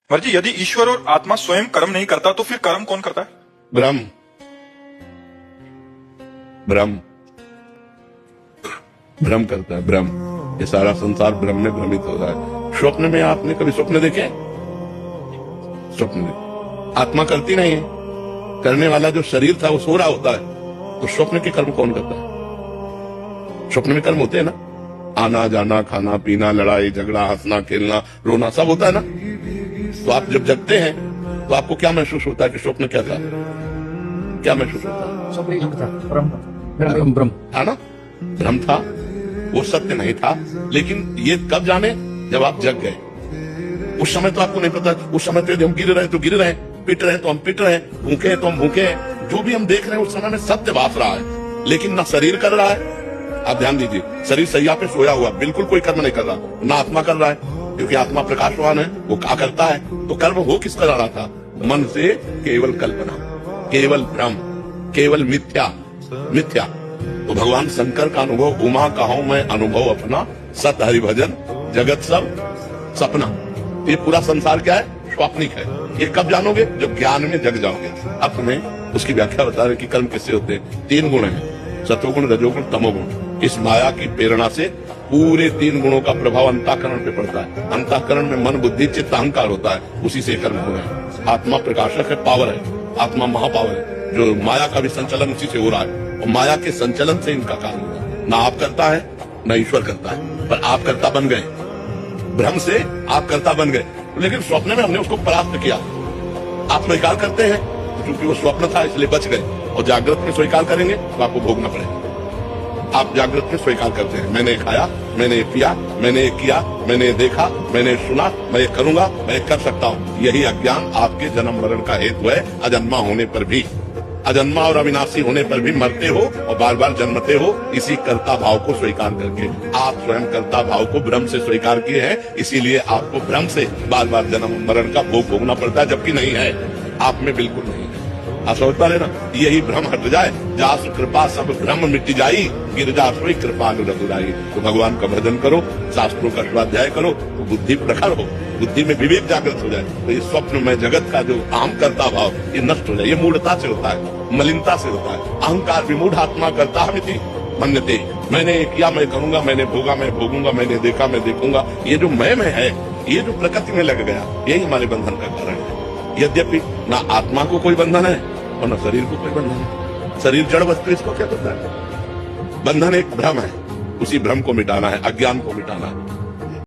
जी, यदि ईश्वर और आत्मा स्वयं कर्म नहीं करता तो फिर कर्म कौन करता है? ब्रह्म। ब्रह्म भ्रम करता है। ब्रह्म, ये सारा संसार ब्रह्म में भ्रमित हो रहा है। स्वप्न में आपने कभी स्वप्न देखे? स्वप्न देखे, आत्मा करती नहीं है। करने वाला जो शरीर था वो सो रहा होता है। तो स्वप्न के कर्म कौन करता है? स्वप्न में कर्म होते हैं ना, आना जाना, खाना पीना, लड़ाई झगड़ा, हंसना खेलना, रोना, सब होता है ना। तो आप जब जगते हैं तो आपको क्या महसूस होता है कि स्वप्न क्या था? क्या महसूस होता है? ब्रह्म था ना, भ्रम था, वो सत्य नहीं था। लेकिन ये कब जाने? जब आप जग गए। उस समय तो आपको नहीं पता। उस समय तो हम गिर रहे हैं तो गिर रहे हैं, पिट रहे हैं तो हम पिट रहे हैं, भूखे हैं तो हम भूखे हैं। जो भी हम देख रहे हैं उस समय में सत्य भास रहा है, लेकिन ना शरीर कर रहा है। आप ध्यान दीजिए, शरीर सैया पे सोया हुआ, बिल्कुल कोई कर्म नहीं कर रहा, ना आत्मा कर रहा है, क्योंकि आत्मा प्रकाशवान है, वो क्या करता है। तो कर्म हो किस तरह रहा था? मन से केवल कल्पना, केवल भ्रम, केवल मिथ्या। मिथ्या। तो भगवान शंकर का अनुभव, उमा कहूं मैं अनुभव अपना, सत हरि भजन जगत सब सपना। ये पूरा संसार क्या है? स्वाप्निक है। ये कब जानोगे? जब ज्ञान में जग जाओगे। अब तुम्हें उसकी व्याख्या बता रहे कि कर्म किससे होते हैं। 3 गुण हैं, सत्वगुण, रजोगुण, तमोगुण। इस माया की प्रेरणा से पूरे 3 गुणों का प्रभाव अंतःकरण पे पड़ता है। अंतःकरण में मन, बुद्धि, चित्त, अहंकार होता है, उसी से कर्म हो रहे हैं। आत्मा प्रकाशक है, पावर है, आत्मा महापावर है, जो माया का भी संचालन उसी से हो रहा है। और माया के संचलन से इनका कार्य होता है। ना आप करता है ना ईश्वर करता है, पर आप कर्ता बन गए। भ्रम से आप कर्ता बन गए, लेकिन स्वप्न में हमने उसको परास्त किया। आप स्वीकार करते हैं क्योंकि वो स्वप्न था इसलिए बच गए, और जागृत में स्वीकार करेंगे तो आपको भोगना पड़ेगा। आप जागृत में स्वीकार करते हैं, मैंने खाया, मैंने पिया, मैंने किया, मैंने देखा, मैंने सुना, मैं ये करूंगा, मैं कर सकता हूँ। यही अज्ञान आपके जन्म मरण का हेतु है। अजन्मा होने पर भी, अजन्मा और अविनाशी होने पर भी मरते हो और बार बार जन्मते हो, इसी कर्ता भाव को स्वीकार करके। आप स्वयं कर्ता भाव को भ्रम से स्वीकार किए हैं, इसीलिए आपको भ्रम से बार बार जन्म मरण का भोग भोगना पड़ता है, जबकि नहीं है, आप में बिल्कुल नहीं है। आप समझ पा रहे ना? यही भ्रम हट जाए, जासु कृपा सब भ्रम मिट जाई, गिरजा सोई कृपा रघुराई। तो भगवान का भजन करो, शास्त्रों का स्वाध्याय करो, तो बुद्धि प्रखर हो, बुद्धि में विवेक जागृत हो जाए। तो ये स्वप्न में जगत का जो आम करता भाव ये नष्ट हो जाए। ये मूढ़ता से होता है, मलिनता से होता है। अहंकार विमूढ़ आत्मा करता हमिति मन्यते। मैंने किया, मैं करूंगा, मैंने भोगा, मैं भोगूंगा, मैंने देखा, मैं देखूंगा। ये जो मैं में है, ये जो प्रकृति में लग गया, यही हमारे बंधन का कारण है। यद्यपि ना आत्मा को कोई बंधन है और न शरीर को कोई बंधन है। शरीर जड़ वस्तु, इसको क्या पता है? बंधन एक भ्रम है, उसी भ्रम को मिटाना है, अज्ञान को मिटाना है।